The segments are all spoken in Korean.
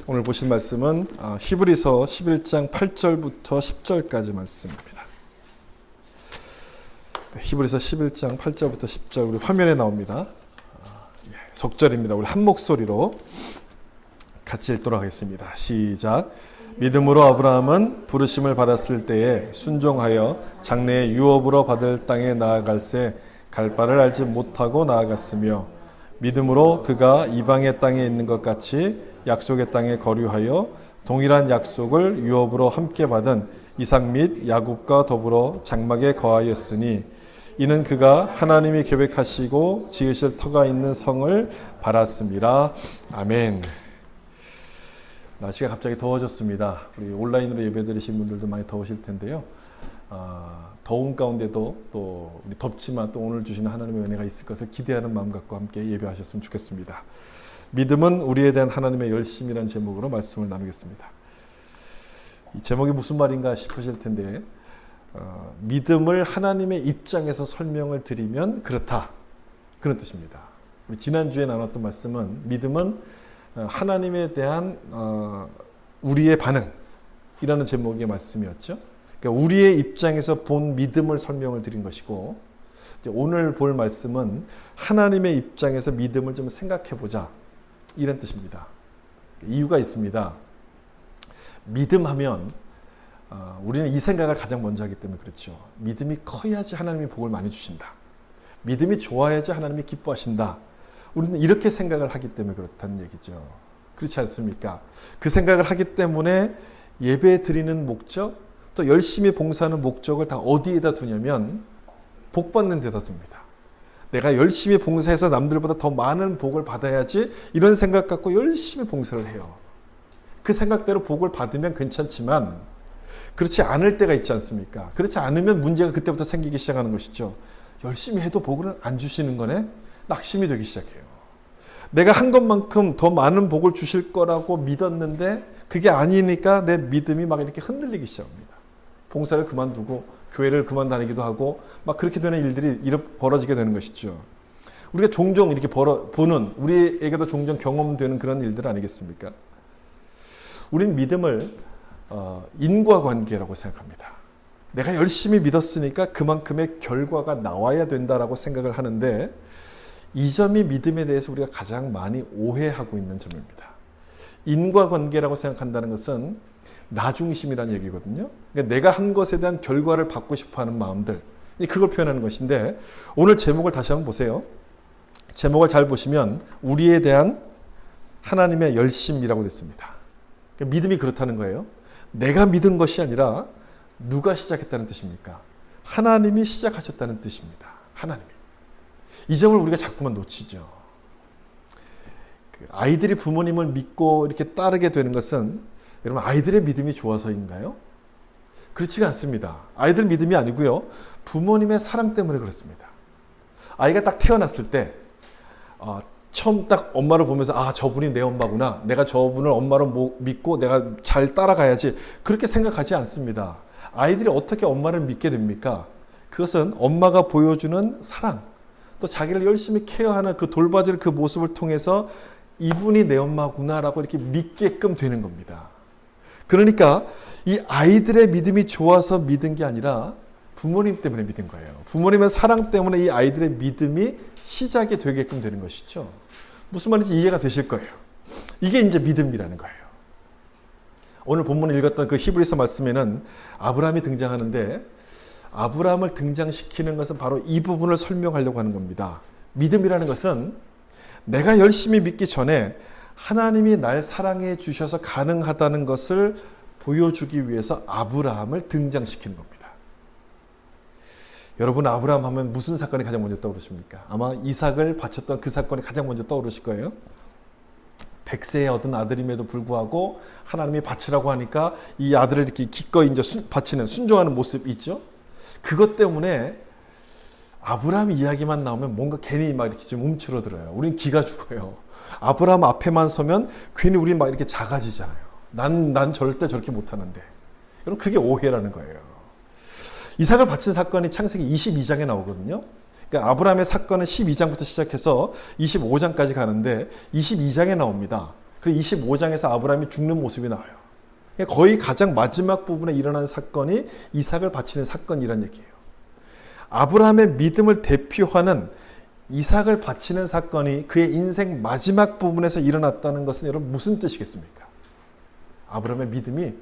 오늘 보실 말씀은 히브리서 11장 8절부터 10절까지 말씀입니다. 히브리서 11장 8절부터 10절 우리 화면에 나옵니다. 속절입니다. 우리 한 목소리로 같이 읽도록 하겠습니다. 시작. 믿음으로 아브라함은 부르심을 받았을 때에 순종하여 장래의 유업으로 받을 땅에 나아갈새 갈 바를 알지 못하고 나아갔으며 믿음으로 그가 이방의 땅에 있는 것 같이 약속의 땅에 거류하여 동일한 약속을 유업으로 함께 받은 이삭 및 야곱과 더불어 장막에 거하였으니 이는 그가 하나님이 계획하시고 지으실 터가 있는 성을 바랐습니다. 아멘. 날씨가 갑자기 더워졌습니다. 우리 온라인으로 예배드리신 분들도 많이 더우실 텐데요. 더운 가운데도 또 우리 덥지만 또 오늘 주시는 하나님의 은혜가 있을 것을 기대하는 마음 갖고 함께 예배하셨으면 좋겠습니다. 믿음은 우리에 대한 하나님의 열심이라는 제목으로 말씀을 나누겠습니다. 이 제목이 무슨 말인가 싶으실 텐데 믿음을 하나님의 입장에서 설명을 드리면 그렇다, 그런 뜻입니다. 우리 지난주에 나눴던 말씀은 믿음은 하나님에 대한 우리의 반응이라는 제목의 말씀이었죠. 그러니까 우리의 입장에서 본 믿음을 설명을 드린 것이고, 오늘 볼 말씀은 하나님의 입장에서 믿음을 좀 생각해보자, 이런 뜻입니다. 이유가 있습니다. 믿음하면 우리는 이 생각을 가장 먼저 하기 때문에 그렇죠. 믿음이 커야지 하나님이 복을 많이 주신다. 믿음이 좋아야지 하나님이 기뻐하신다. 우리는 이렇게 생각을 하기 때문에 그렇다는 얘기죠. 그렇지 않습니까? 그 생각을 하기 때문에 예배 드리는 목적, 또 열심히 봉사하는 목적을 다 어디에다 두냐면 복 받는 데다 둡니다. 내가 열심히 봉사해서 남들보다 더 많은 복을 받아야지, 이런 생각 갖고 열심히 봉사를 해요. 그 생각대로 복을 받으면 괜찮지만 그렇지 않을 때가 있지 않습니까? 그렇지 않으면 문제가 그때부터 생기기 시작하는 것이죠. 열심히 해도 복을 안 주시는 거네? 낙심이 되기 시작해요. 내가 한 것만큼 더 많은 복을 주실 거라고 믿었는데 그게 아니니까 내 믿음이 막 이렇게 흔들리기 시작합니다. 봉사를 그만두고 교회를 그만 다니기도 하고 막 그렇게 되는 일들이 벌어지게 되는 것이죠. 우리가 종종 이렇게 보는, 우리에게도 종종 경험되는 그런 일들 아니겠습니까? 우린 믿음을 인과관계라고 생각합니다. 내가 열심히 믿었으니까 그만큼의 결과가 나와야 된다라고 생각을 하는데, 이 점이 믿음에 대해서 우리가 가장 많이 오해하고 있는 점입니다. 인과관계라고 생각한다는 것은 나중심이라는 얘기거든요. 그러니까 내가 한 것에 대한 결과를 받고 싶어하는 마음들, 그걸 표현하는 것인데, 오늘 제목을 다시 한번 보세요. 제목을 잘 보시면 우리에 대한 하나님의 열심이라고 됐습니다. 그러니까 믿음이 그렇다는 거예요. 내가 믿은 것이 아니라 누가 시작했다는 뜻입니까? 하나님이 시작하셨다는 뜻입니다. 하나님이. 이 점을 우리가 자꾸만 놓치죠. 아이들이 부모님을 믿고 이렇게 따르게 되는 것은 여러분 아이들의 믿음이 좋아서인가요? 그렇지가 않습니다. 아이들 믿음이 아니고요. 부모님의 사랑 때문에 그렇습니다. 아이가 딱 태어났을 때 처음 딱 엄마를 보면서 저분이 내 엄마구나. 내가 저분을 엄마로 믿고 내가 잘 따라가야지. 그렇게 생각하지 않습니다. 아이들이 어떻게 엄마를 믿게 됩니까? 그것은 엄마가 보여주는 사랑, 또 자기를 열심히 케어하는 그 돌봐주는 그 모습을 통해서 이분이 내 엄마구나라고 이렇게 믿게끔 되는 겁니다. 그러니까 이 아이들의 믿음이 좋아서 믿은 게 아니라 부모님 때문에 믿은 거예요. 부모님의 사랑 때문에 이 아이들의 믿음이 시작이 되게끔 되는 것이죠. 무슨 말인지 이해가 되실 거예요. 이게 이제 믿음이라는 거예요. 오늘 본문을 읽었던 그 히브리서 말씀에는 아브라함이 등장하는데, 아브라함을 등장시키는 것은 바로 이 부분을 설명하려고 하는 겁니다. 믿음이라는 것은 내가 열심히 믿기 전에 하나님이 날 사랑해 주셔서 가능하다는 것을 보여주기 위해서 아브라함을 등장시키는 겁니다. 여러분, 아브라함 하면 무슨 사건이 가장 먼저 떠오르십니까? 아마 이삭을 바쳤던 그 사건이 가장 먼저 떠오르실 거예요. 100세의 얻은 아들임에도 불구하고 하나님이 바치라고 하니까 이 아들을 이렇게 기꺼이 이제 바치는, 순종하는 모습이 있죠. 그것 때문에 아브라함 이야기만 나오면 뭔가 괜히 막 이렇게 좀 움츠러들어요. 우린 기가 죽어요. 아브라함 앞에만 서면 괜히 우리 막 이렇게 작아지잖아요. 난 절대 저렇게 못하는데. 여러분, 그게 오해라는 거예요. 이삭을 바친 사건이 창세기 22장에 나오거든요. 그러니까 아브라함의 사건은 12장부터 시작해서 25장까지 가는데 22장에 나옵니다. 그리고 25장에서 아브라함이 죽는 모습이 나와요. 거의 가장 마지막 부분에 일어난 사건이 이삭을 바치는 사건이란 얘기예요. 아브라함의 믿음을 대표하는 이삭을 바치는 사건이 그의 인생 마지막 부분에서 일어났다는 것은 여러분 무슨 뜻이겠습니까? 아브라함의 믿음이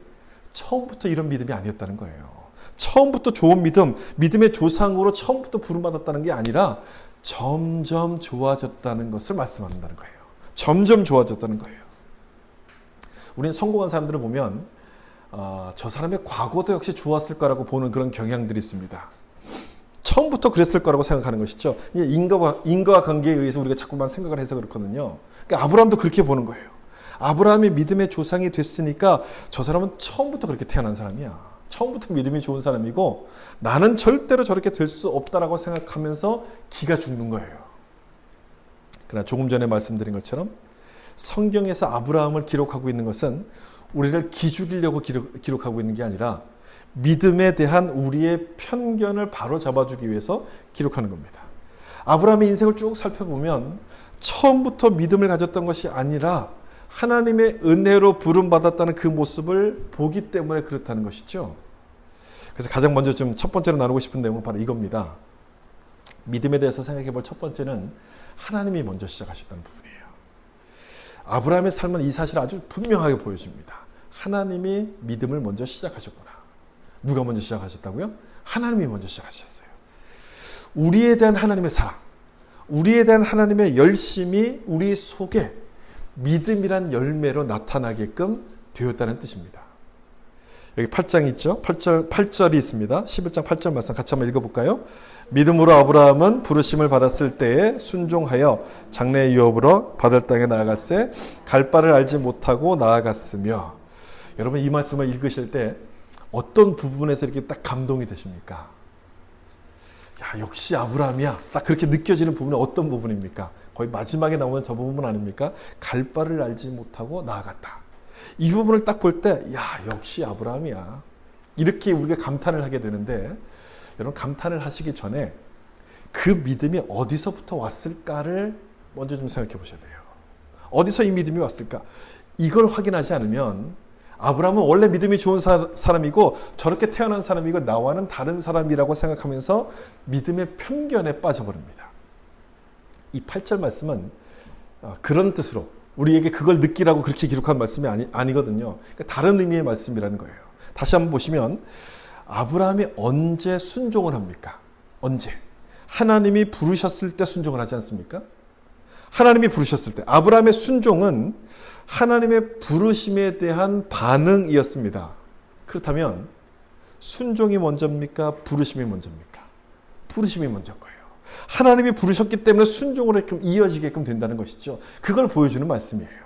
처음부터 이런 믿음이 아니었다는 거예요. 처음부터 좋은 믿음, 믿음의 조상으로 처음부터 부름받았다는 게 아니라 점점 좋아졌다는 것을 말씀한다는 거예요. 점점 좋아졌다는 거예요. 우리는 성공한 사람들을 보면 저 사람의 과거도 역시 좋았을 거라고 보는 그런 경향들이 있습니다. 처음부터 그랬을 거라고 생각하는 것이죠. 인과와 관계에 의해서 우리가 자꾸만 생각을 해서 그렇거든요. 그러니까 아브라함도 그렇게 보는 거예요. 아브라함이 믿음의 조상이 됐으니까 저 사람은 처음부터 그렇게 태어난 사람이야. 처음부터 믿음이 좋은 사람이고 나는 절대로 저렇게 될 수 없다라고 생각하면서 기가 죽는 거예요. 그러나 조금 전에 말씀드린 것처럼 성경에서 아브라함을 기록하고 있는 것은 우리를 기죽이려고 기록하고 있는 게 아니라 믿음에 대한 우리의 편견을 바로 잡아주기 위해서 기록하는 겁니다. 아브라함의 인생을 쭉 살펴보면 처음부터 믿음을 가졌던 것이 아니라 하나님의 은혜로 부름받았다는 그 모습을 보기 때문에 그렇다는 것이죠. 그래서 가장 먼저 좀 첫 번째로 나누고 싶은 내용은 바로 이겁니다. 믿음에 대해서 생각해 볼 첫 번째는 하나님이 먼저 시작하셨다는 부분이에요. 아브라함의 삶은 이 사실을 아주 분명하게 보여줍니다. 하나님이 믿음을 먼저 시작하셨구나. 누가 먼저 시작하셨다고요? 하나님이 먼저 시작하셨어요. 우리에 대한 하나님의 사랑, 우리에 대한 하나님의 열심이 우리 속에 믿음이란 열매로 나타나게끔 되었다는 뜻입니다. 여기 8장이 있죠. 8절이 있습니다. 11장 8절 말씀 같이 한번 읽어볼까요? 믿음으로 아브라함은 부르심을 받았을 때에 순종하여 장래의 유업으로 받을 땅에 나아갔으에 갈 바를 알지 못하고 나아갔으며. 여러분 이 말씀을 읽으실 때 어떤 부분에서 이렇게 딱 감동이 되십니까? 야, 역시 아브라함이야. 딱 그렇게 느껴지는 부분이 어떤 부분입니까? 거의 마지막에 나오는 저 부분 아닙니까? 갈 바를 알지 못하고 나아갔다. 이 부분을 딱 볼 때, 야, 역시 아브라함이야. 이렇게 우리가 감탄을 하게 되는데, 여러분 감탄을 하시기 전에 그 믿음이 어디서부터 왔을까를 먼저 좀 생각해 보셔야 돼요. 어디서 이 믿음이 왔을까? 이걸 확인하지 않으면 아브라함은 원래 믿음이 좋은 사람이고 저렇게 태어난 사람이고 나와는 다른 사람이라고 생각하면서 믿음의 편견에 빠져버립니다. 이 8절 말씀은 그런 뜻으로 우리에게 그걸 느끼라고 그렇게 기록한 말씀이 아니거든요. 그러니까 다른 의미의 말씀이라는 거예요. 다시 한번 보시면 아브라함이 언제 순종을 합니까? 언제? 하나님이 부르셨을 때 순종을 하지 않습니까? 하나님이 부르셨을 때 아브라함의 순종은 하나님의 부르심에 대한 반응이었습니다. 그렇다면 순종이 먼저입니까? 부르심이 먼저입니까? 부르심이 먼저인 거예요. 하나님이 부르셨기 때문에 순종으로 이어지게끔 된다는 것이죠. 그걸 보여주는 말씀이에요.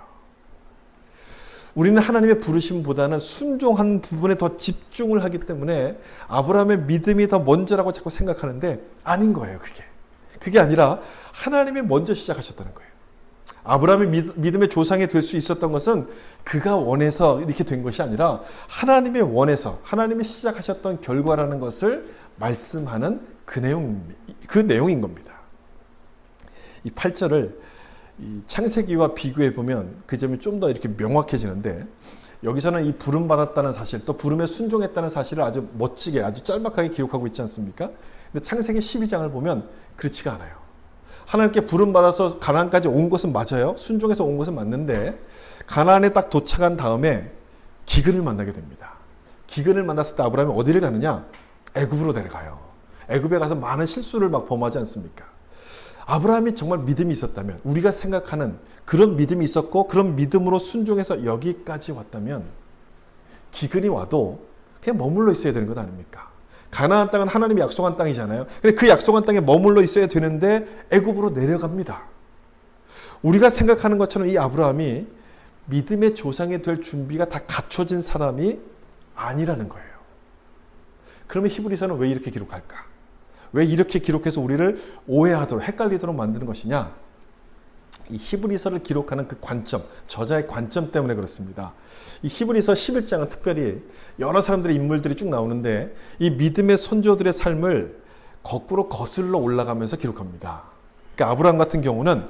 우리는 하나님의 부르심보다는 순종한 부분에 더 집중을 하기 때문에 아브라함의 믿음이 더 먼저라고 자꾸 생각하는데 아닌 거예요. 그게 아니라 하나님이 먼저 시작하셨다는 거예요. 아브라함이 믿음의 조상이 될 수 있었던 것은 그가 원해서 이렇게 된 것이 아니라 하나님의 원해서 하나님이 시작하셨던 결과라는 것을 말씀하는 그 내용인 겁니다. 이 8절을 이 창세기와 비교해 보면 그 점이 좀 더 이렇게 명확해지는데 여기서는 이 부름받았다는 사실 또 부름에 순종했다는 사실을 아주 멋지게 아주 짤막하게 기록하고 있지 않습니까? 근데 창세기 12장을 보면 그렇지가 않아요. 하나님께 부름받아서 가나안까지 온 것은 맞아요. 순종해서 온 것은 맞는데 가나안에 딱 도착한 다음에 기근을 만나게 됩니다. 기근을 만났을 때 아브라함이 어디를 가느냐? 애굽으로 내려가요. 애굽에 가서 많은 실수를 막 범하지 않습니까? 아브라함이 정말 믿음이 있었다면 우리가 생각하는 그런 믿음이 있었고 그런 믿음으로 순종해서 여기까지 왔다면 기근이 와도 그냥 머물러 있어야 되는 것 아닙니까? 가나안 땅은 하나님이 약속한 땅이잖아요. 근데 그 약속한 땅에 머물러 있어야 되는데 애굽으로 내려갑니다. 우리가 생각하는 것처럼 이 아브라함이 믿음의 조상이 될 준비가 다 갖춰진 사람이 아니라는 거예요. 그러면 히브리서는 왜 이렇게 기록할까? 왜 이렇게 기록해서 우리를 오해하도록 헷갈리도록 만드는 것이냐? 이 히브리서를 기록하는 그 관점, 저자의 관점 때문에 그렇습니다. 이 히브리서 11장은 특별히 여러 사람들의 인물들이 쭉 나오는데 이 믿음의 선조들의 삶을 거꾸로 거슬러 올라가면서 기록합니다. 그러니까 아브라함 같은 경우는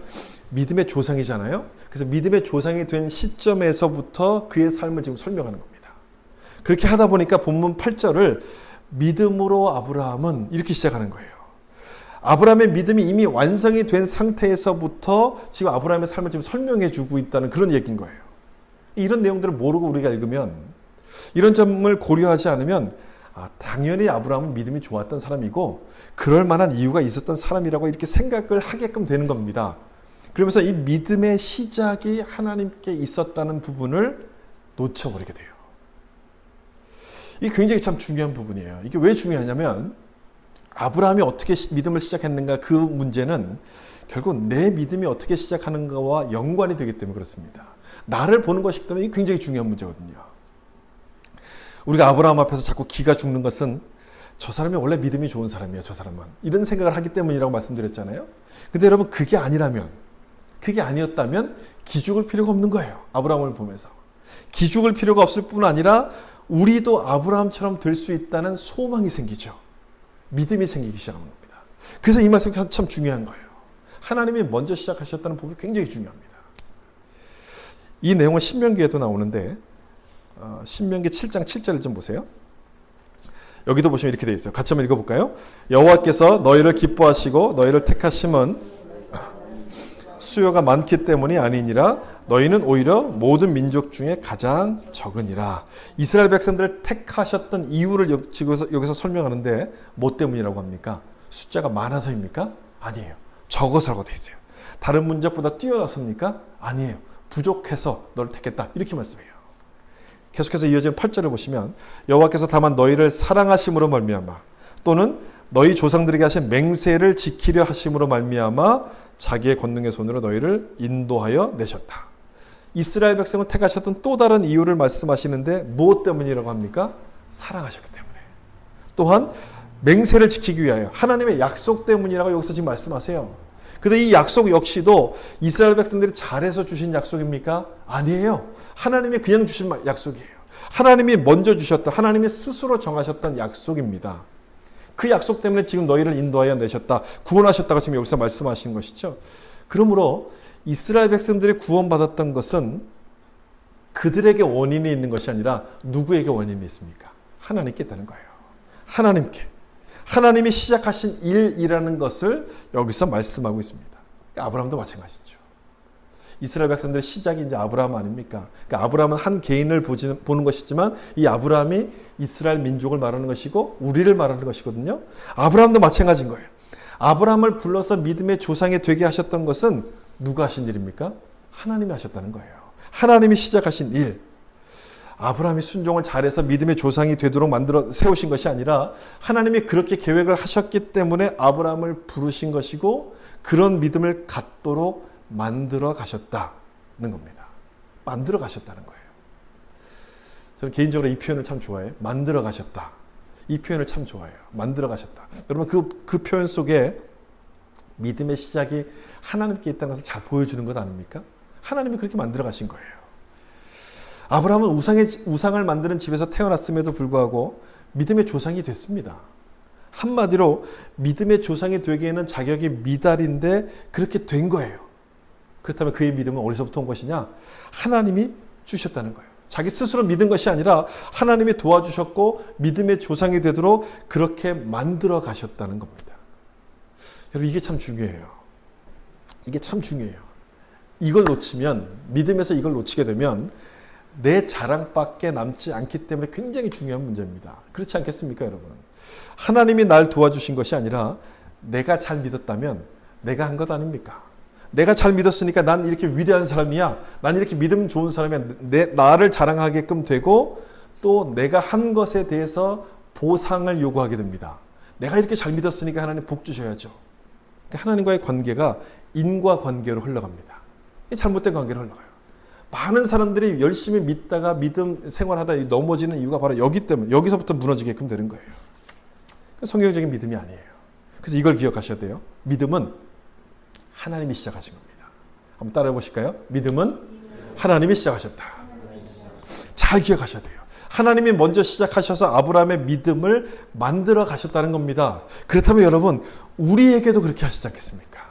믿음의 조상이잖아요. 그래서 믿음의 조상이 된 시점에서부터 그의 삶을 지금 설명하는 겁니다. 그렇게 하다 보니까 본문 8절을 믿음으로 아브라함은 이렇게 시작하는 거예요. 아브라함의 믿음이 이미 완성이 된 상태에서부터 지금 아브라함의 삶을 지금 설명해 주고 있다는 그런 얘기인 거예요. 이런 내용들을 모르고 우리가 읽으면, 이런 점을 고려하지 않으면 당연히 아브라함은 믿음이 좋았던 사람이고 그럴 만한 이유가 있었던 사람이라고 이렇게 생각을 하게끔 되는 겁니다. 그러면서 이 믿음의 시작이 하나님께 있었다는 부분을 놓쳐버리게 돼요. 이게 굉장히 참 중요한 부분이에요. 이게 왜 중요하냐면 아브라함이 어떻게 믿음을 시작했는가, 그 문제는 결국 내 믿음이 어떻게 시작하는가와 연관이 되기 때문에 그렇습니다. 나를 보는 것이기 때문에 이게 굉장히 중요한 문제거든요. 우리가 아브라함 앞에서 자꾸 기가 죽는 것은 저 사람이 원래 믿음이 좋은 사람이야, 저 사람은. 이런 생각을 하기 때문이라고 말씀드렸잖아요. 근데 여러분, 그게 아니었다면 기죽을 필요가 없는 거예요. 아브라함을 보면서. 기죽을 필요가 없을 뿐 아니라 우리도 아브라함처럼 될 수 있다는 소망이 생기죠. 믿음이 생기기 시작하는 겁니다. 그래서 이 말씀이 참 중요한 거예요. 하나님이 먼저 시작하셨다는 부분이 굉장히 중요합니다. 이 내용은 신명기에도 나오는데 신명기 7장 7절을 좀 보세요. 여기도 보시면 이렇게 되어 있어요. 같이 한번 읽어볼까요? 여호와께서 너희를 기뻐하시고 너희를 택하심은 수요가 많기 때문이 아니니라. 너희는 오히려 모든 민족 중에 가장 적으니라. 이스라엘 백성들을 택하셨던 이유를 여기서 설명하는데 뭐 때문이라고 합니까? 숫자가 많아서입니까? 아니에요. 적어서라고 되어 있어요. 다른 민족보다 뛰어나섭니까? 아니에요. 부족해서 너를 택했다. 이렇게 말씀해요. 계속해서 이어지는 8절을 보시면 여호와께서 다만 너희를 사랑하심으로 말미암아 또는 너희 조상들에게 하신 맹세를 지키려 하심으로 말미암아 자기의 권능의 손으로 너희를 인도하여 내셨다. 이스라엘 백성을 택하셨던 또 다른 이유를 말씀하시는데 무엇 때문이라고 합니까? 사랑하셨기 때문에. 또한 맹세를 지키기 위하여 하나님의 약속 때문이라고 여기서 지금 말씀하세요. 그런데 이 약속 역시도 이스라엘 백성들이 잘해서 주신 약속입니까? 아니에요. 하나님이 그냥 주신 약속이에요. 하나님이 먼저 주셨다. 하나님이 스스로 정하셨던 약속입니다. 그 약속 때문에 지금 너희를 인도하여 내셨다. 구원하셨다고 지금 여기서 말씀하시는 것이죠. 그러므로 이스라엘 백성들이 구원받았던 것은 그들에게 원인이 있는 것이 아니라 누구에게 원인이 있습니까? 하나님께 있다는 거예요. 하나님께. 하나님이 시작하신 일이라는 것을 여기서 말씀하고 있습니다. 아브라함도 마찬가지죠. 이스라엘 백성들의 시작이 이제 아브라함 아닙니까? 그러니까 아브라함은 한 개인을 보는 것이지만 이 아브라함이 이스라엘 민족을 말하는 것이고 우리를 말하는 것이거든요. 아브라함도 마찬가지인 거예요. 아브라함을 불러서 믿음의 조상이 되게 하셨던 것은 누가 하신 일입니까? 하나님이 하셨다는 거예요. 하나님이 시작하신 일. 아브라함이 순종을 잘해서 믿음의 조상이 되도록 만들어 세우신 것이 아니라 하나님이 그렇게 계획을 하셨기 때문에 아브라함을 부르신 것이고 그런 믿음을 갖도록 만들어 가셨다는 겁니다. 만들어 가셨다는 거예요. 저는 개인적으로 이 표현을 참 좋아해요. 만들어 가셨다. 이 표현을 참 좋아해요. 만들어 가셨다. 여러분 그 표현 속에 믿음의 시작이 하나님께 있다는 것을 잘 보여주는 것 아닙니까? 하나님이 그렇게 만들어 가신 거예요. 아브라함은 우상을 만드는 집에서 태어났음에도 불구하고 믿음의 조상이 됐습니다. 한마디로 믿음의 조상이 되기에는 자격이 미달인데 그렇게 된 거예요. 그렇다면 그의 믿음은 어디서부터 온 것이냐? 하나님이 주셨다는 거예요. 자기 스스로 믿은 것이 아니라 하나님이 도와주셨고 믿음의 조상이 되도록 그렇게 만들어 가셨다는 겁니다. 여러분 이게 참 중요해요. 이게 참 중요해요. 이걸 놓치면, 믿음에서 이걸 놓치게 되면 내 자랑밖에 남지 않기 때문에 굉장히 중요한 문제입니다. 그렇지 않겠습니까, 여러분? 하나님이 날 도와주신 것이 아니라 내가 잘 믿었다면 내가 한 것 아닙니까? 내가 잘 믿었으니까 난 이렇게 위대한 사람이야. 난 이렇게 믿음 좋은 사람이야. 나를 자랑하게끔 되고 또 내가 한 것에 대해서 보상을 요구하게 됩니다. 내가 이렇게 잘 믿었으니까 하나님 복 주셔야죠. 그러니까 하나님과의 관계가 인과관계로 흘러갑니다. 잘못된 관계로 흘러가요. 많은 사람들이 열심히 믿다가 믿음 생활하다 넘어지는 이유가 바로 여기 때문에, 여기서부터 무너지게끔 되는 거예요. 성경적인 믿음이 아니에요. 그래서 이걸 기억하셔야 돼요. 믿음은 하나님이 시작하신 겁니다. 한번 따라해 보실까요? 믿음은 하나님이 시작하셨다. 잘 기억하셔야 돼요. 하나님이 먼저 시작하셔서 아브라함의 믿음을 만들어 가셨다는 겁니다. 그렇다면 여러분, 우리에게도 그렇게 하시지 않겠습니까?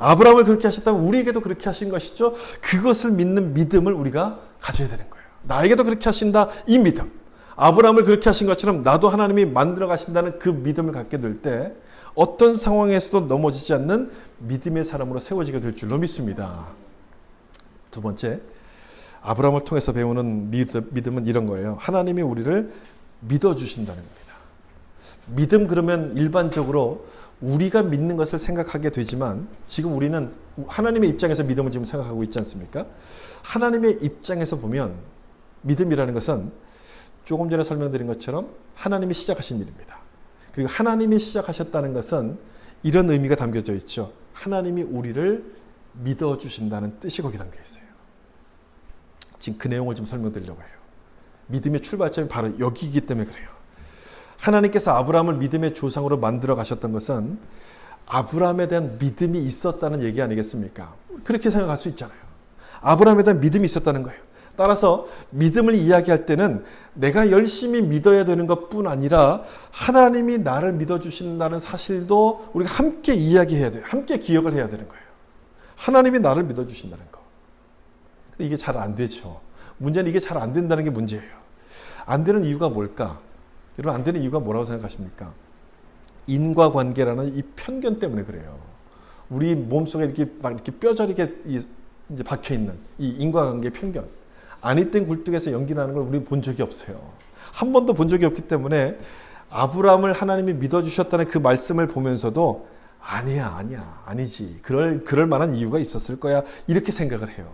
아브라함을 그렇게 하셨다면 우리에게도 그렇게 하신 것이죠. 그것을 믿는 믿음을 우리가 가져야 되는 거예요. 나에게도 그렇게 하신다, 이 믿음. 아브라함을 그렇게 하신 것처럼 나도 하나님이 만들어 가신다는 그 믿음을 갖게 될 때 어떤 상황에서도 넘어지지 않는 믿음의 사람으로 세워지게 될 줄로 믿습니다. 두 번째, 아브라함을 통해서 배우는 믿음은 이런 거예요. 하나님이 우리를 믿어주신다는 겁니다. 믿음 그러면 일반적으로 우리가 믿는 것을 생각하게 되지만 지금 우리는 하나님의 입장에서 믿음을 지금 생각하고 있지 않습니까? 하나님의 입장에서 보면 믿음이라는 것은 조금 전에 설명드린 것처럼 하나님이 시작하신 일입니다. 그리고 하나님이 시작하셨다는 것은 이런 의미가 담겨져 있죠. 하나님이 우리를 믿어주신다는 뜻이 거기 담겨 있어요. 지금 그 내용을 좀 설명드리려고 해요. 믿음의 출발점이 바로 여기이기 때문에 그래요. 하나님께서 아브라함을 믿음의 조상으로 만들어 가셨던 것은 아브라함에 대한 믿음이 있었다는 얘기 아니겠습니까? 그렇게 생각할 수 있잖아요. 아브라함에 대한 믿음이 있었다는 거예요. 따라서 믿음을 이야기할 때는 내가 열심히 믿어야 되는 것뿐 아니라 하나님이 나를 믿어주신다는 사실도 우리가 함께 이야기해야 돼요. 함께 기억을 해야 되는 거예요. 하나님이 나를 믿어주신다는 거. 근데 이게 잘 안 되죠. 문제는 이게 잘 안 된다는 게 문제예요. 안 되는 이유가 뭘까? 여러분, 안 되는 이유가 뭐라고 생각하십니까? 인과관계라는 이 편견 때문에 그래요. 우리 몸속에 이렇게 막 이렇게 뼈저리게 이제 박혀 있는 이 인과관계 편견. 아니 땐 굴뚝에서 연기 나는 걸 우리 본 적이 없어요. 한 번도 본 적이 없기 때문에 아브라함을 하나님이 믿어주셨다는 그 말씀을 보면서도 아니지. 그럴 만한 이유가 있었을 거야. 이렇게 생각을 해요.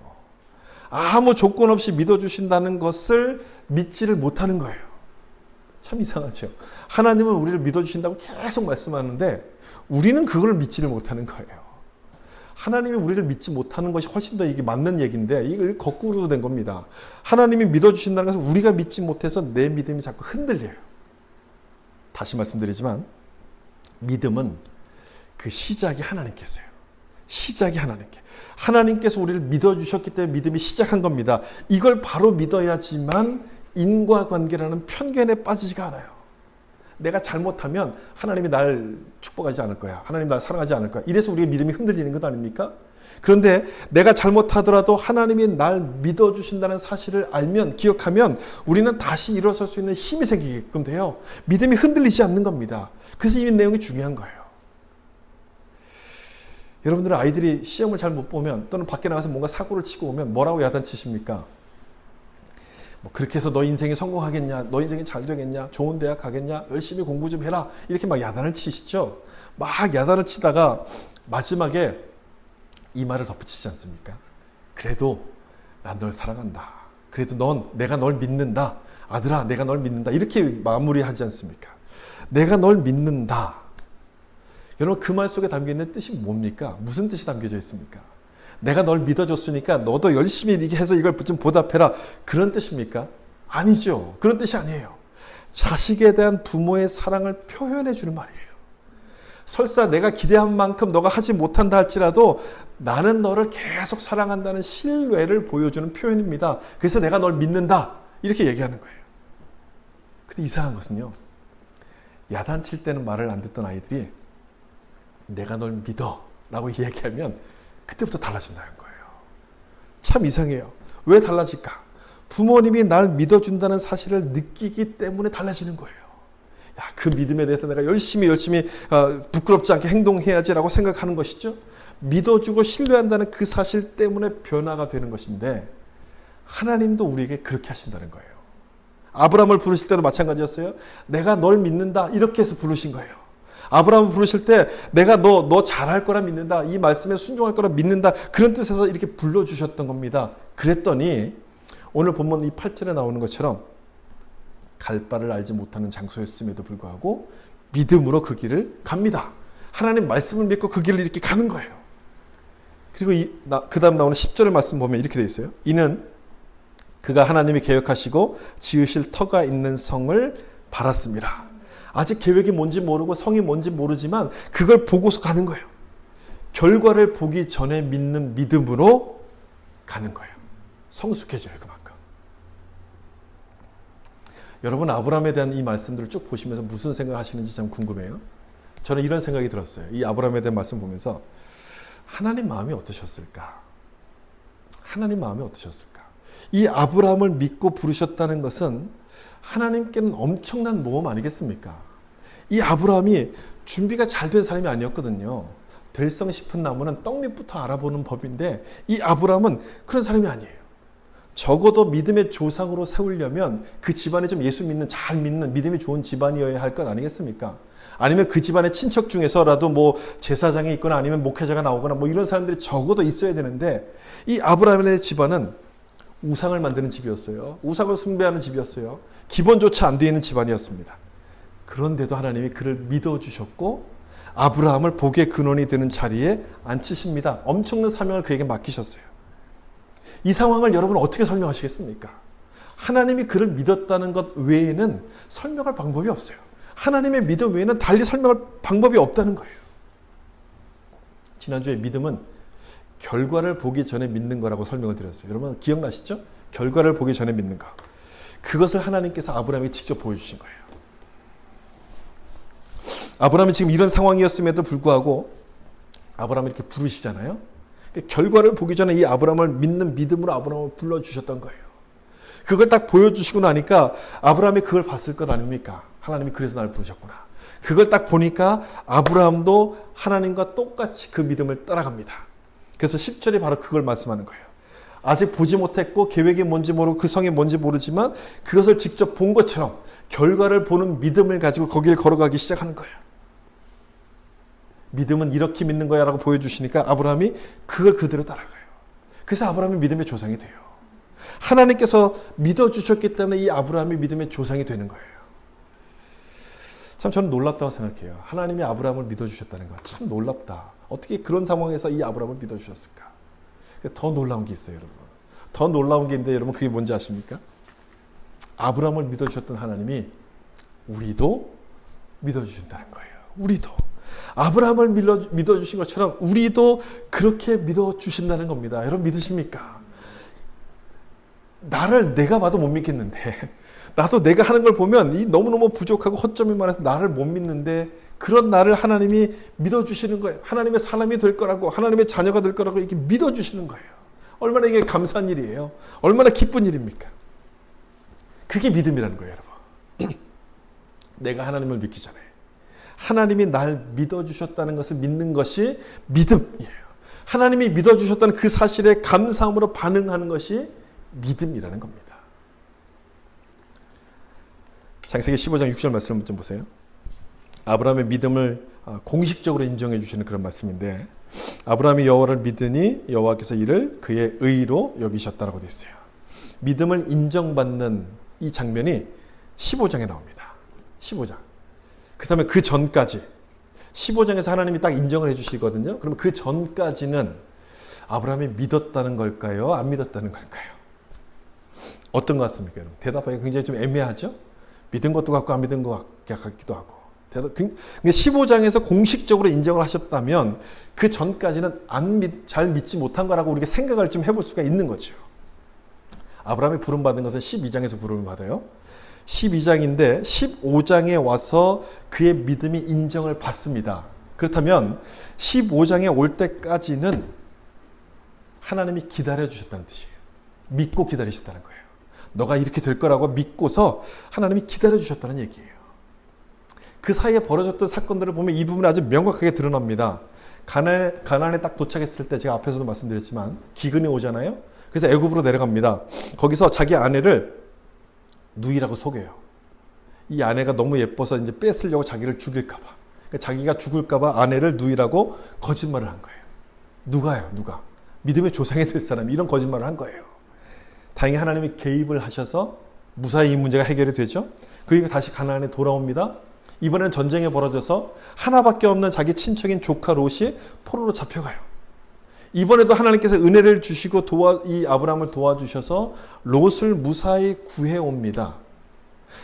아무 조건 없이 믿어주신다는 것을 믿지를 못하는 거예요. 참 이상하죠. 하나님은 우리를 믿어주신다고 계속 말씀하는데 우리는 그걸 믿지를 못하는 거예요. 하나님이 우리를 믿지 못하는 것이 훨씬 더 이게 맞는 얘기인데 이걸 거꾸로 된 겁니다. 하나님이 믿어주신다는 것을 우리가 믿지 못해서 내 믿음이 자꾸 흔들려요. 다시 말씀드리지만 믿음은 그 시작이 하나님께서요. 시작이 하나님께. 하나님께서 우리를 믿어주셨기 때문에 믿음이 시작한 겁니다. 이걸 바로 믿어야지만 인과관계라는 편견에 빠지지가 않아요. 내가 잘못하면 하나님이 날 축복하지 않을 거야. 하나님 날 사랑하지 않을 거야. 이래서 우리의 믿음이 흔들리는 것 아닙니까? 그런데 내가 잘못하더라도 하나님이 날 믿어주신다는 사실을 알면, 기억하면 우리는 다시 일어설 수 있는 힘이 생기게끔 돼요. 믿음이 흔들리지 않는 겁니다. 그래서 이 내용이 중요한 거예요. 여러분들은 아이들이 시험을 잘 못 보면 또는 밖에 나가서 뭔가 사고를 치고 오면 뭐라고 야단치십니까? 뭐 그렇게 해서 너 인생이 성공하겠냐? 너 인생이 잘 되겠냐? 좋은 대학 가겠냐? 열심히 공부 좀 해라. 이렇게 막 야단을 치시죠. 막 야단을 치다가 마지막에 이 말을 덧붙이지 않습니까? 그래도 난 널 사랑한다. 그래도 내가 널 믿는다. 아들아, 내가 널 믿는다. 이렇게 마무리하지 않습니까? 내가 널 믿는다. 여러분, 그 말 속에 담겨있는 뜻이 뭡니까? 무슨 뜻이 담겨져 있습니까? 내가 널 믿어줬으니까 너도 열심히 이렇게 해서 이걸 좀 보답해라. 그런 뜻입니까? 아니죠. 그런 뜻이 아니에요. 자식에 대한 부모의 사랑을 표현해 주는 말이에요. 설사 내가 기대한 만큼 너가 하지 못한다 할지라도 나는 너를 계속 사랑한다는 신뢰를 보여주는 표현입니다. 그래서 내가 널 믿는다. 이렇게 얘기하는 거예요. 근데 이상한 것은요. 야단칠 때는 말을 안 듣던 아이들이 내가 널 믿어 라고 얘기하면 그때부터 달라진다는 거예요. 참 이상해요. 왜 달라질까? 부모님이 날 믿어준다는 사실을 느끼기 때문에 달라지는 거예요. 야, 그 믿음에 대해서 내가 열심히 부끄럽지 않게 행동해야지라고 생각하는 것이죠. 믿어주고 신뢰한다는 그 사실 때문에 변화가 되는 것인데 하나님도 우리에게 그렇게 하신다는 거예요. 아브라함을 부르실 때도 마찬가지였어요. 내가 널 믿는다 이렇게 해서 부르신 거예요. 아브라함을 부르실 때 내가 너 잘할 거라 믿는다. 이 말씀에 순종할 거라 믿는다. 그런 뜻에서 이렇게 불러주셨던 겁니다. 그랬더니 오늘 본문 이 8절에 나오는 것처럼 갈 바를 알지 못하는 장소였음에도 불구하고 믿음으로 그 길을 갑니다. 하나님 말씀을 믿고 그 길을 이렇게 가는 거예요. 그리고 그 다음 나오는 10절의 말씀 보면 이렇게 되어 있어요. 이는 그가 하나님이 계획하시고 지으실 터가 있는 성을 바랐습니다. 아직 계획이 뭔지 모르고 성이 뭔지 모르지만 그걸 보고서 가는 거예요. 결과를 보기 전에 믿는 믿음으로 가는 거예요. 성숙해져요, 그만큼. 여러분, 아브라함에 대한 이 말씀들을 쭉 보시면서 무슨 생각을 하시는지 참 궁금해요. 저는 이런 생각이 들었어요. 이 아브라함에 대한 말씀 보면서 하나님 마음이 어떠셨을까? 하나님 마음이 어떠셨을까? 이 아브라함을 믿고 부르셨다는 것은 하나님께는 엄청난 모험 아니겠습니까? 이 아브라함이 준비가 잘 된 사람이 아니었거든요. 될성 싶은 나무는 떡잎부터 알아보는 법인데 이 아브라함은 그런 사람이 아니에요. 적어도 믿음의 조상으로 세우려면 그 집안이 좀 예수 믿는, 잘 믿는 믿음이 좋은 집안이어야 할 것 아니겠습니까? 아니면 그 집안의 친척 중에서라도 뭐 제사장이 있거나 아니면 목회자가 나오거나 뭐 이런 사람들이 적어도 있어야 되는데 이 아브라함의 집안은 우상을 만드는 집이었어요. 우상을 숭배하는 집이었어요. 기본조차 안 되어 있는 집안이었습니다. 그런데도 하나님이 그를 믿어주셨고 아브라함을 복의 근원이 되는 자리에 앉히십니다. 엄청난 사명을 그에게 맡기셨어요. 이 상황을 여러분 어떻게 설명하시겠습니까? 하나님이 그를 믿었다는 것 외에는 설명할 방법이 없어요. 하나님의 믿음 외에는 달리 설명할 방법이 없다는 거예요. 지난주에 믿음은 결과를 보기 전에 믿는 거라고 설명을 드렸어요. 여러분 기억나시죠? 결과를 보기 전에 믿는 거. 그것을 하나님께서 아브라함에게 직접 보여주신 거예요. 아브라함이 지금 이런 상황이었음에도 불구하고 아브라함을 이렇게 부르시잖아요. 결과를 보기 전에 이 아브라함을 믿는 믿음으로 아브라함을 불러주셨던 거예요. 그걸 딱 보여주시고 나니까 아브라함이 그걸 봤을 것 아닙니까? 하나님이 그래서 나를 부르셨구나. 그걸 딱 보니까 아브라함도 하나님과 똑같이 그 믿음을 따라갑니다. 그래서 10절이 바로 그걸 말씀하는 거예요. 아직 보지 못했고 계획이 뭔지 모르고 그 성이 뭔지 모르지만 그것을 직접 본 것처럼 결과를 보는 믿음을 가지고 거기를 걸어가기 시작하는 거예요. 믿음은 이렇게 믿는 거야 라고 보여주시니까 아브라함이 그걸 그대로 따라가요. 그래서 아브라함이 믿음의 조상이 돼요. 하나님께서 믿어주셨기 때문에 이 아브라함이 믿음의 조상이 되는 거예요. 참 저는 놀랍다고 생각해요. 하나님이 아브라함을 믿어주셨다는 거 참 놀랍다. 어떻게 그런 상황에서 이 아브라함을 믿어주셨을까? 더 놀라운 게 있어요, 여러분. 더 놀라운 게 있는데 여러분 그게 뭔지 아십니까? 아브라함을 믿어주셨던 하나님이 우리도 믿어주신다는 거예요. 우리도. 아브라함을 믿어주신 것처럼 우리도 그렇게 믿어주신다는 겁니다. 여러분 믿으십니까? 나를 내가 봐도 못 믿겠는데 나도 내가 하는 걸 보면 이 너무너무 부족하고 허점이 많아서 나를 못 믿는데 그런 나를 하나님이 믿어주시는 거예요. 하나님의 사람이 될 거라고 하나님의 자녀가 될 거라고 이렇게 믿어주시는 거예요. 얼마나 이게 감사한 일이에요. 얼마나 기쁜 일입니까? 그게 믿음이라는 거예요, 여러분. 내가 하나님을 믿기 전에 하나님이 날 믿어주셨다는 것을 믿는 것이 믿음이에요. 하나님이 믿어주셨다는 그 사실에 감사함으로 반응하는 것이 믿음이라는 겁니다. 창세기 15장 6절 말씀을 좀 보세요. 아브라함의 믿음을 공식적으로 인정해 주시는 그런 말씀인데 아브라함이 여호와를 믿으니 여호와께서 이를 그의 의로 여기셨다라고 되어 있어요. 믿음을 인정받는 이 장면이 15장에 나옵니다. 15장. 그 다음에 그 전까지 15장에서 하나님이 딱 인정을 해주시거든요. 그럼 그 전까지는 아브라함이 믿었다는 걸까요? 안 믿었다는 걸까요? 어떤 것 같습니까? 여러분? 대답하기가 굉장히 좀 애매하죠? 믿은 것도 같고 안 믿은 것 같기도 하고. 15장에서 공식적으로 인정을 하셨다면 그 전까지는 잘 믿지 못한 거라고 우리가 생각을 좀 해볼 수가 있는 거죠. 아브라함이 부름받은 것은 12장에서 부름을 받아요. 12장인데 15장에 와서 그의 믿음이 인정을 받습니다. 그렇다면 15장에 올 때까지는 하나님이 기다려주셨다는 뜻이에요. 믿고 기다리셨다는 거예요. 너가 이렇게 될 거라고 믿고서 하나님이 기다려주셨다는 얘기예요. 그 사이에 벌어졌던 사건들을 보면 이 부분이 아주 명확하게 드러납니다. 가나안에 딱 도착했을 때 제가 앞에서도 말씀드렸지만 기근이 오잖아요. 그래서 애굽으로 내려갑니다. 거기서 자기 아내를 누이라고 속여요. 이 아내가 너무 예뻐서 이제 뺏으려고 자기를 죽일까 봐. 그러니까 자기가 죽을까 봐 아내를 누이라고 거짓말을 한 거예요. 누가? 믿음의 조상이 될 사람이 이런 거짓말을 한 거예요. 다행히 하나님이 개입을 하셔서 무사히 이 문제가 해결이 되죠. 그리고 다시 가나안에 돌아옵니다. 이번에는 전쟁이 벌어져서 하나밖에 없는 자기 친척인 조카 롯이 포로로 잡혀가요. 이번에도 하나님께서 은혜를 주시고 이 아브라함을 도와주셔서 롯을 무사히 구해옵니다.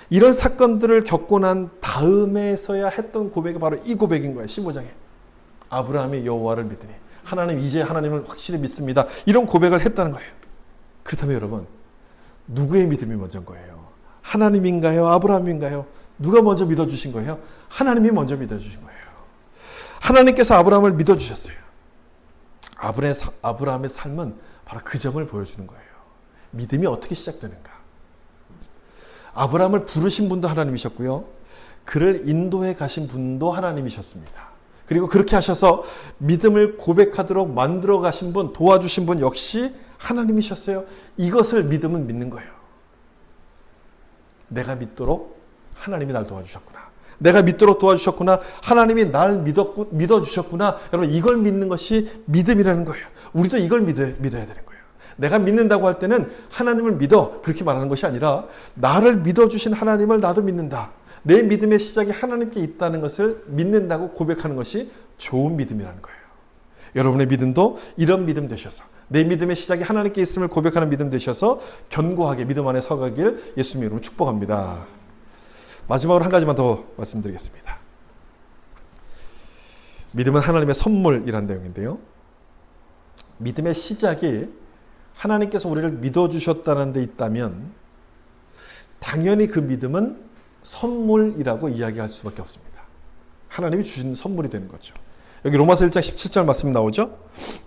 이런 사건들을 겪고 난 다음에서야 했던 고백이 바로 이 고백인 거예요. 15장에. 아브라함이 여호와를 믿으니 하나님 이제 하나님을 확실히 믿습니다. 이런 고백을 했다는 거예요. 그렇다면 여러분 누구의 믿음이 먼저인 거예요? 하나님인가요? 아브라함인가요? 누가 먼저 믿어주신 거예요? 하나님이 먼저 믿어주신 거예요. 하나님께서 아브라함을 믿어주셨어요. 아브라함의 삶은 바로 그 점을 보여주는 거예요. 믿음이 어떻게 시작되는가. 아브라함을 부르신 분도 하나님이셨고요. 그를 인도해 가신 분도 하나님이셨습니다. 그리고 그렇게 하셔서 믿음을 고백하도록 만들어 가신 분, 도와주신 분 역시 하나님이셨어요. 이것을 믿음은 믿는 거예요. 내가 믿도록 하나님이 날 도와주셨구나. 내가 믿도록 도와주셨구나. 하나님이 날 믿어주셨구나. 여러분, 이걸 믿는 것이 믿음이라는 거예요. 우리도 이걸 믿어야 되는 거예요. 내가 믿는다고 할 때는 하나님을 믿어 그렇게 말하는 것이 아니라 나를 믿어주신 하나님을 나도 믿는다. 내 믿음의 시작이 하나님께 있다는 것을 믿는다고 고백하는 것이 좋은 믿음이라는 거예요. 여러분의 믿음도 이런 믿음 되셔서 내 믿음의 시작이 하나님께 있음을 고백하는 믿음 되셔서 견고하게 믿음 안에 서가길 예수님의 이름으로 축복합니다. 마지막으로 한 가지만 더 말씀드리겠습니다. 믿음은 하나님의 선물이라는 내용인데요. 믿음의 시작이 하나님께서 우리를 믿어주셨다는 데 있다면 당연히 그 믿음은 선물이라고 이야기할 수밖에 없습니다. 하나님이 주신 선물이 되는 거죠. 여기 로마서 1장 17절 말씀 나오죠.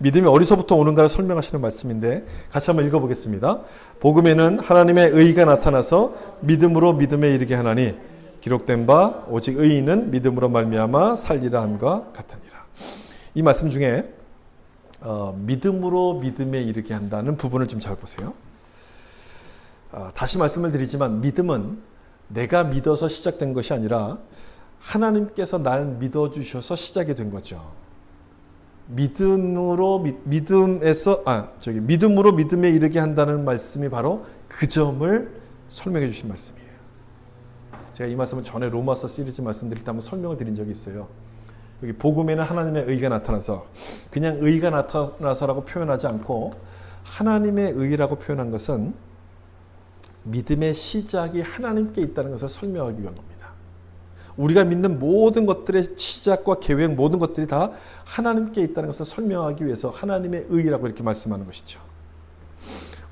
믿음이 어디서부터 오는가를 설명하시는 말씀인데 같이 한번 읽어보겠습니다. 복음에는 하나님의 의가 나타나서 믿음으로 믿음에 이르게 하나니 기록된 바 오직 의인은 믿음으로 말미암아 살리라 함과 같으니라. 이 말씀 중에 믿음으로 믿음에 이르게 한다는 부분을 좀 잘 보세요. 다시 말씀을 드리지만 믿음은 내가 믿어서 시작된 것이 아니라 하나님께서 날 믿어주셔서 시작이 된 거죠. 믿음으로 믿음에 이르게 한다는 말씀이 바로 그 점을 설명해 주신 말씀이에요. 제가 이 말씀을 전에 로마서 시리즈 말씀드릴 때 한번 설명을 드린 적이 있어요. 여기 복음에는 하나님의 의가 나타나서 그냥 의가 나타나서라고 표현하지 않고 하나님의 의라고 표현한 것은 믿음의 시작이 하나님께 있다는 것을 설명하기 위한 겁니다. 우리가 믿는 모든 것들의 시작과 계획 모든 것들이 다 하나님께 있다는 것을 설명하기 위해서 하나님의 의라고 이렇게 말씀하는 것이죠.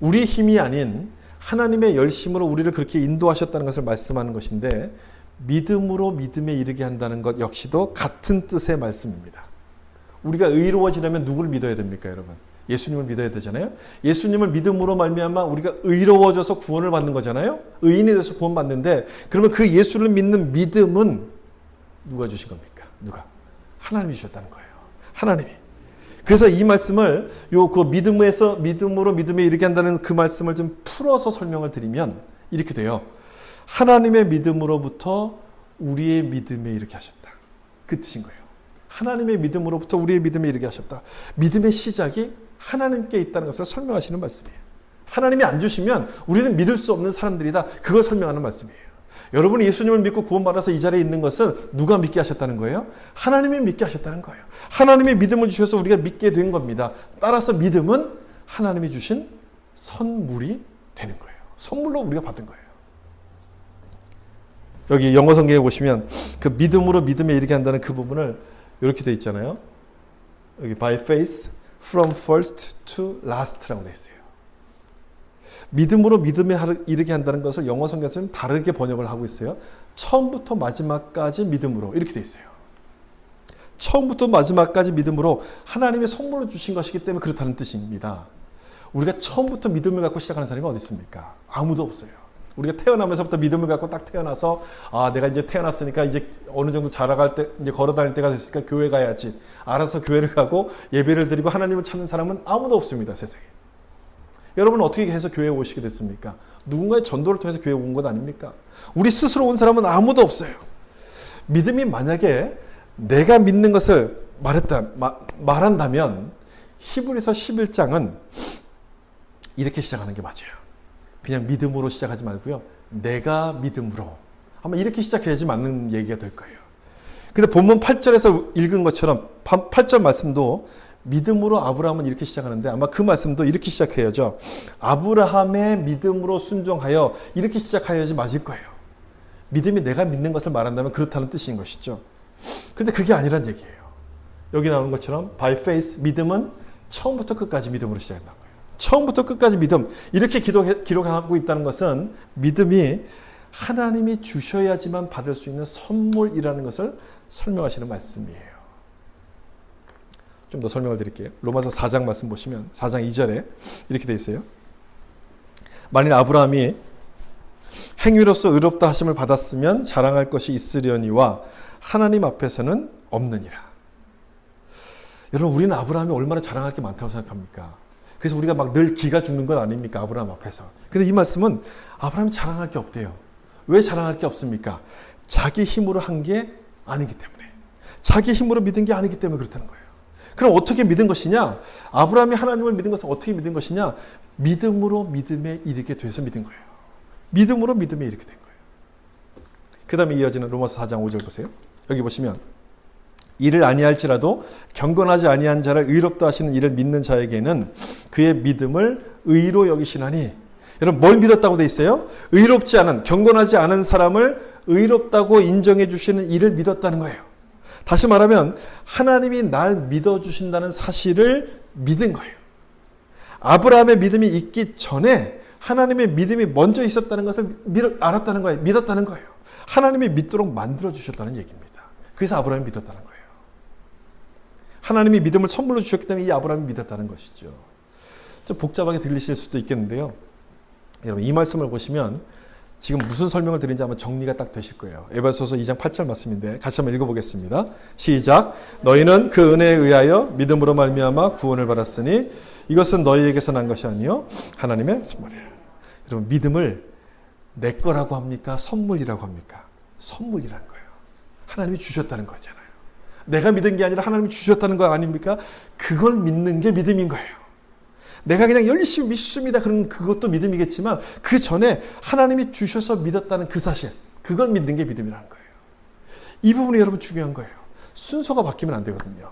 우리의 힘이 아닌 하나님의 열심으로 우리를 그렇게 인도하셨다는 것을 말씀하는 것인데 믿음으로 믿음에 이르게 한다는 것 역시도 같은 뜻의 말씀입니다. 우리가 의로워지려면 누구를 믿어야 됩니까, 여러분? 예수님을 믿어야 되잖아요. 예수님을 믿음으로 말미암아 우리가 의로워져서 구원을 받는 거잖아요. 의인이 돼서 구원받는데 그러면 그 예수를 믿는 믿음은 누가 주신 겁니까? 누가? 하나님이 주셨다는 거예요. 하나님이. 그래서 이 말씀을 그 믿음으로 믿음에 이르게 한다는 그 말씀을 좀 풀어서 설명을 드리면 이렇게 돼요. 하나님의 믿음으로부터 우리의 믿음에 이르게 하셨다. 그 뜻인 거예요. 하나님의 믿음으로부터 우리의 믿음에 이르게 하셨다. 믿음의 시작이 하나님께 있다는 것을 설명하시는 말씀이에요. 하나님이 안 주시면 우리는 믿을 수 없는 사람들이다. 그걸 설명하는 말씀이에요. 여러분이 예수님을 믿고 구원받아서 이 자리에 있는 것은 누가 믿게 하셨다는 거예요? 하나님이 믿게 하셨다는 거예요. 하나님의 믿음을 주셔서 우리가 믿게 된 겁니다. 따라서 믿음은 하나님이 주신 선물이 되는 거예요. 선물로 우리가 받은 거예요. 여기 영어 성경에 보시면 그 믿음으로 믿음에 이르게 한다는 그 부분을 이렇게 돼 있잖아요. 여기 by faith from first to last라고 돼 있어요. 믿음으로 믿음에 이르게 한다는 것을 영어 성경에서 좀 다르게 번역을 하고 있어요. 처음부터 마지막까지 믿음으로 이렇게 돼 있어요. 처음부터 마지막까지 믿음으로 하나님의 선물로 주신 것이기 때문에 그렇다는 뜻입니다. 우리가 처음부터 믿음을 갖고 시작하는 사람이 어디 있습니까? 아무도 없어요. 우리가 태어나면서부터 믿음을 갖고 딱 태어나서 내가 이제 태어났으니까 이제 어느 정도 자라갈 때 이제 걸어 다닐 때가 됐으니까 교회 가야지. 알아서 교회를 가고 예배를 드리고 하나님을 찾는 사람은 아무도 없습니다, 세상에. 여러분은 어떻게 해서 교회에 오시게 됐습니까? 누군가의 전도를 통해서 교회에 온 것 아닙니까? 우리 스스로 온 사람은 아무도 없어요. 믿음이 만약에 내가 믿는 것을 말한다면 히브리서 11장은 이렇게 시작하는 게 맞아요. 그냥 믿음으로 시작하지 말고요. 내가 믿음으로. 아마 이렇게 시작해야지 맞는 얘기가 될 거예요. 근데 본문 8절에서 읽은 것처럼 8절 말씀도 믿음으로 아브라함은 이렇게 시작하는데 아마 그 말씀도 이렇게 시작해야죠. 아브라함의 믿음으로 순종하여 이렇게 시작해야지 맞을 거예요. 믿음이 내가 믿는 것을 말한다면 그렇다는 뜻인 것이죠. 그런데 그게 아니란 얘기예요. 여기 나오는 것처럼 by faith, 믿음은 처음부터 끝까지 믿음으로 시작한다는 거예요. 처음부터 끝까지 믿음. 이렇게 기록하고 있다는 것은 믿음이 하나님이 주셔야지만 받을 수 있는 선물이라는 것을 설명하시는 말씀이에요. 좀 더 설명을 드릴게요. 로마서 4장 말씀 보시면 4장 2절에 이렇게 돼 있어요. 만일 아브라함이 행위로서 의롭다 하심을 받았으면 자랑할 것이 있으려니와 하나님 앞에서는 없느니라. 여러분, 우리는 아브라함이 얼마나 자랑할 게 많다고 생각합니까? 그래서 우리가 막 늘 기가 죽는 건 아닙니까? 아브라함 앞에서. 근데 이 말씀은 아브라함이 자랑할 게 없대요. 왜 자랑할 게 없습니까? 자기 힘으로 한 게 아니기 때문에. 자기 힘으로 믿은 게 아니기 때문에 그렇다는 거예요. 그럼 어떻게 믿은 것이냐? 아브라함이 하나님을 믿은 것은 어떻게 믿은 것이냐? 믿음으로 믿음에 이르게 돼서 믿은 거예요. 믿음으로 믿음에 이르게 된 거예요. 그 다음에 이어지는 로마서 4장 5절 보세요. 여기 보시면 이를 아니할지라도 경건하지 아니한 자를 의롭다 하시는 이를 믿는 자에게는 그의 믿음을 의로 여기시나니. 여러분, 뭘 믿었다고 돼 있어요? 의롭지 않은, 경건하지 않은 사람을 의롭다고 인정해 주시는 이를 믿었다는 거예요. 다시 말하면 하나님이 날 믿어주신다는 사실을 믿은 거예요. 아브라함의 믿음이 있기 전에 하나님의 믿음이 먼저 있었다는 것을 알았다는 거예요. 믿었다는 거예요. 하나님이 믿도록 만들어주셨다는 얘기입니다. 그래서 아브라함이 믿었다는 거예요. 하나님이 믿음을 선물로 주셨기 때문에 이 아브라함이 믿었다는 것이죠. 좀 복잡하게 들리실 수도 있겠는데요. 여러분, 이 말씀을 보시면 지금 무슨 설명을 드리는지 아마 정리가 딱 되실 거예요. 에베소서 2장 8절 말씀인데 같이 한번 읽어보겠습니다. 시작. 너희는 그 은혜에 의하여 믿음으로 말미암아 구원을 받았으니 이것은 너희에게서 난 것이 아니요 하나님의 선물이라. 여러분, 믿음을 내 거라고 합니까? 선물이라고 합니까? 선물이라는 거예요. 하나님이 주셨다는 거잖아요. 내가 믿은 게 아니라 하나님이 주셨다는 거 아닙니까? 그걸 믿는 게 믿음인 거예요. 내가 그냥 열심히 믿습니다. 그런 그것도 믿음이겠지만 그 전에 하나님이 주셔서 믿었다는 그 사실, 그걸 믿는 게 믿음이라는 거예요. 이 부분이 여러분 중요한 거예요. 순서가 바뀌면 안 되거든요.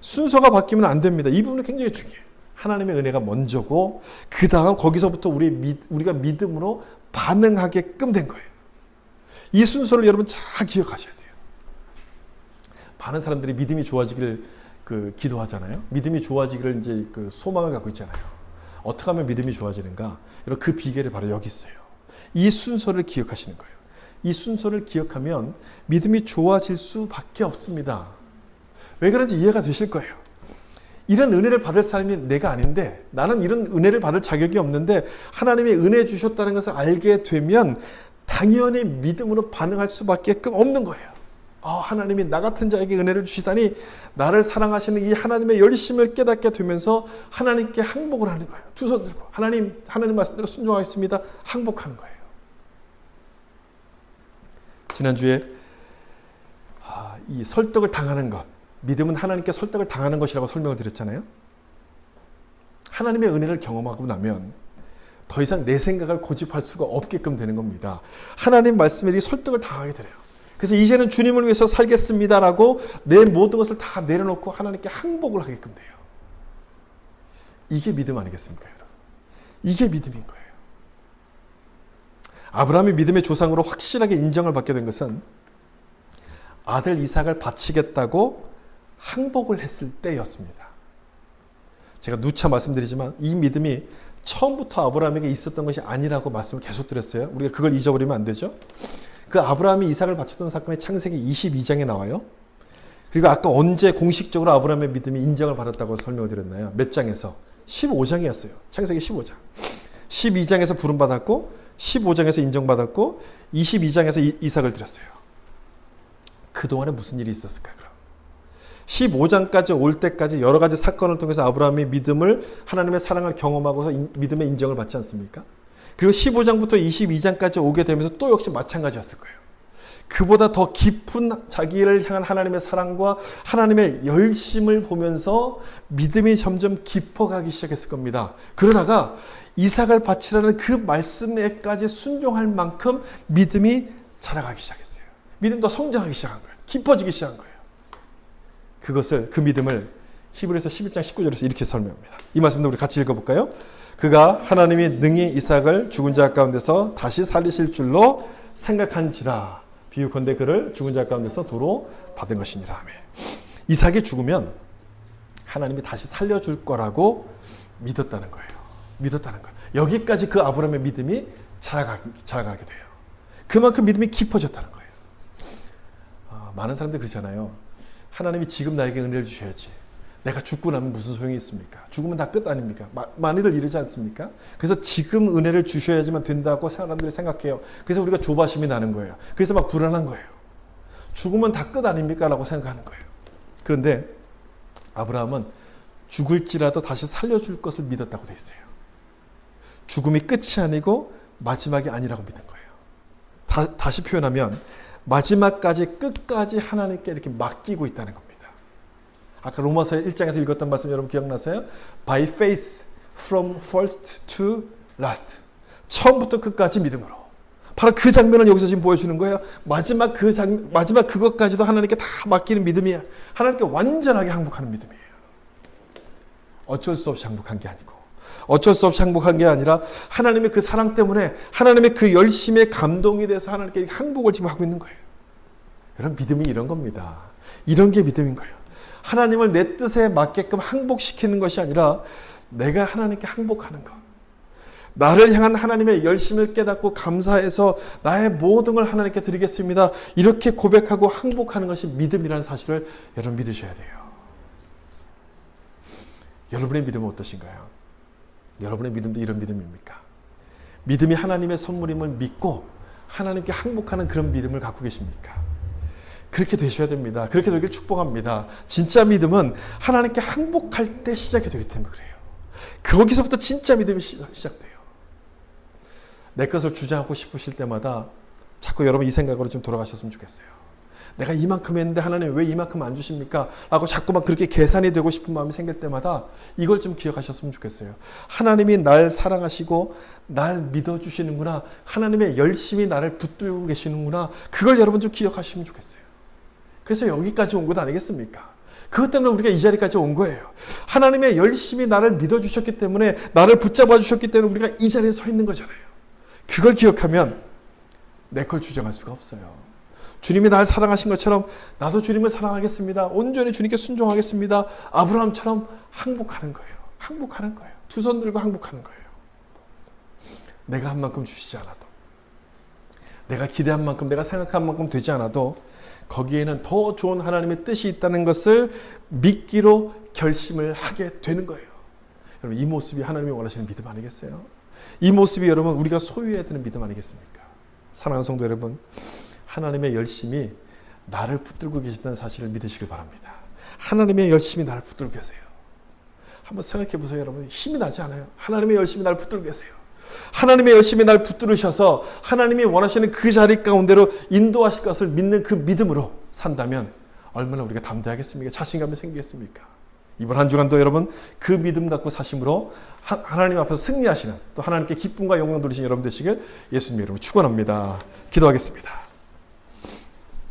순서가 바뀌면 안 됩니다. 이 부분이 굉장히 중요해요. 하나님의 은혜가 먼저고 그 다음 거기서부터 우리가 믿음으로 반응하게끔 된 거예요. 이 순서를 여러분 잘 기억하셔야 돼요. 많은 사람들이 믿음이 좋아지기를 기도하잖아요. 믿음이 좋아지기를 이제 소망을 갖고 있잖아요. 어떻게 하면 믿음이 좋아지는가? 여러분, 그 비결이 바로 여기 있어요. 이 순서를 기억하시는 거예요. 이 순서를 기억하면 믿음이 좋아질 수밖에 없습니다. 왜 그런지 이해가 되실 거예요. 이런 은혜를 받을 사람이 내가 아닌데, 나는 이런 은혜를 받을 자격이 없는데 하나님이 은혜 주셨다는 것을 알게 되면 당연히 믿음으로 반응할 수밖에 없는 거예요. 하나님이 나 같은 자에게 은혜를 주시다니, 나를 사랑하시는 이 하나님의 열심을 깨닫게 되면서 하나님께 항복을 하는 거예요. 두 손 들고 하나님 말씀대로 순종하겠습니다. 항복하는 거예요. 지난주에 이 설득을 당하는 것, 믿음은 하나님께 설득을 당하는 것이라고 설명을 드렸잖아요. 하나님의 은혜를 경험하고 나면 더 이상 내 생각을 고집할 수가 없게끔 되는 겁니다. 하나님 말씀에 설득을 당하게 돼요. 그래서 이제는 주님을 위해서 살겠습니다라고 내 모든 것을 다 내려놓고 하나님께 항복을 하게끔 돼요. 이게 믿음 아니겠습니까, 여러분? 이게 믿음인 거예요. 아브라함이 믿음의 조상으로 확실하게 인정을 받게 된 것은 아들 이삭을 바치겠다고 항복을 했을 때였습니다. 제가 누차 말씀드리지만 이 믿음이 처음부터 아브라함에게 있었던 것이 아니라고 말씀을 계속 드렸어요. 우리가 그걸 잊어버리면 안 되죠. 그 아브라함이 이삭을 바쳤던 사건이 창세기 22장에 나와요. 그리고 아까 언제 공식적으로 아브라함의 믿음이 인정을 받았다고 설명을 드렸나요? 몇 장에서? 15장이었어요. 창세기 15장. 12장에서 부름받았고 15장에서 인정받았고 22장에서 이삭을 드렸어요. 그동안에 무슨 일이 있었을까요? 그럼 15장까지 올 때까지 여러 가지 사건을 통해서 아브라함이 믿음을, 하나님의 사랑을 경험하고서 믿음의 인정을 받지 않습니까? 그리고 15장부터 22장까지 오게 되면서 또 역시 마찬가지였을 거예요. 그보다 더 깊은 자기를 향한 하나님의 사랑과 하나님의 열심을 보면서 믿음이 점점 깊어가기 시작했을 겁니다. 그러다가 이삭을 바치라는 그 말씀에까지 순종할 만큼 믿음이 자라가기 시작했어요. 믿음도 성장하기 시작한 거예요. 깊어지기 시작한 거예요. 그 믿음을 히브리서 11장 19절에서 이렇게 설명합니다. 이 말씀도 우리 같이 읽어볼까요? 그가 하나님이 능히 이삭을 죽은 자 가운데서 다시 살리실 줄로 생각한지라. 비유컨대 그를 죽은 자 가운데서 도로 받은 것이니라 하며. 이삭이 죽으면 하나님이 다시 살려줄 거라고 믿었다는 거예요. 믿었다는 거예요. 여기까지 그 아브라함의 믿음이 자라가게 돼요. 그만큼 믿음이 깊어졌다는 거예요. 많은 사람들이 그러잖아요. 하나님이 지금 나에게 은혜를 주셔야지. 내가 죽고 나면 무슨 소용이 있습니까? 죽으면 다 끝 아닙니까? 많이들 이러지 않습니까? 그래서 지금 은혜를 주셔야지만 된다고 사람들이 생각해요. 그래서 우리가 조바심이 나는 거예요. 그래서 막 불안한 거예요. 죽으면 다 끝 아닙니까? 라고 생각하는 거예요. 그런데 아브라함은 죽을지라도 다시 살려줄 것을 믿었다고 돼 있어요. 죽음이 끝이 아니고 마지막이 아니라고 믿은 거예요. 다시 표현하면 마지막까지 끝까지 하나님께 이렇게 맡기고 있다는 겁니다. 아까 로마서 1장에서 읽었던 말씀 여러분 기억나세요? By faith from first to last. 처음부터 끝까지 믿음으로. 바로 그 장면을 여기서 지금 보여주는 거예요. 마지막 그것까지도 하나님께 다 맡기는 믿음이야. 하나님께 완전하게 항복하는 믿음이에요. 어쩔 수 없이 항복한 게 아니고, 어쩔 수 없이 항복한 게 아니라 하나님의 그 사랑 때문에, 하나님의 그 열심에 감동이 돼서 하나님께 항복을 지금 하고 있는 거예요. 여러분, 믿음이 이런 겁니다. 이런 게 믿음인 거예요. 하나님을 내 뜻에 맞게끔 항복시키는 것이 아니라 내가 하나님께 항복하는 것. 나를 향한 하나님의 열심을 깨닫고 감사해서 나의 모든 걸 하나님께 드리겠습니다. 이렇게 고백하고 항복하는 것이 믿음이라는 사실을 여러분 믿으셔야 돼요. 여러분의 믿음은 어떠신가요? 여러분의 믿음도 이런 믿음입니까? 믿음이 하나님의 선물임을 믿고 하나님께 항복하는 그런 믿음을 갖고 계십니까? 그렇게 되셔야 됩니다. 그렇게 되길 축복합니다. 진짜 믿음은 하나님께 항복할 때 시작이 되기 때문에 그래요. 거기서부터 진짜 믿음이 시작돼요. 내 것을 주장하고 싶으실 때마다 자꾸 여러분 이 생각으로 좀 돌아가셨으면 좋겠어요. 내가 이만큼 했는데 하나님 왜 이만큼 안 주십니까? 라고 자꾸만 그렇게 계산이 되고 싶은 마음이 생길 때마다 이걸 좀 기억하셨으면 좋겠어요. 하나님이 날 사랑하시고 날 믿어주시는구나. 하나님의 열심히 나를 붙들고 계시는구나. 그걸 여러분 좀 기억하시면 좋겠어요. 그래서 여기까지 온 것 아니겠습니까? 그것 때문에 우리가 이 자리까지 온 거예요. 하나님의 열심히 나를 믿어주셨기 때문에, 나를 붙잡아 주셨기 때문에 우리가 이 자리에 서 있는 거잖아요. 그걸 기억하면 내 걸 주장할 수가 없어요. 주님이 날 사랑하신 것처럼 나도 주님을 사랑하겠습니다. 온전히 주님께 순종하겠습니다. 아브라함처럼 항복하는 거예요. 항복하는 거예요. 두 손 들고 항복하는 거예요. 내가 한 만큼 주시지 않아도, 내가 기대한 만큼, 내가 생각한 만큼 되지 않아도 거기에는 더 좋은 하나님의 뜻이 있다는 것을 믿기로 결심을 하게 되는 거예요. 여러분, 이 모습이 하나님이 원하시는 믿음 아니겠어요? 이 모습이 여러분 우리가 소유해야 되는 믿음 아니겠습니까? 사랑하는 성도 여러분, 하나님의 열심이 나를 붙들고 계신다는 사실을 믿으시길 바랍니다. 하나님의 열심이 나를 붙들고 계세요. 한번 생각해 보세요. 여러분, 힘이 나지 않아요? 하나님의 열심이 나를 붙들고 계세요. 하나님의 열심이 날 붙들으셔서 하나님이 원하시는 그 자리 가운데로 인도하실 것을 믿는 그 믿음으로 산다면 얼마나 우리가 담대하겠습니까? 자신감이 생기겠습니까? 이번 한 주간도 여러분 그 믿음 갖고 사심으로 하나님 앞에서 승리하시는, 또 하나님께 기쁨과 영광 돌리시는 여러분 되시길 예수님 이름으로 축원합니다. 기도하겠습니다.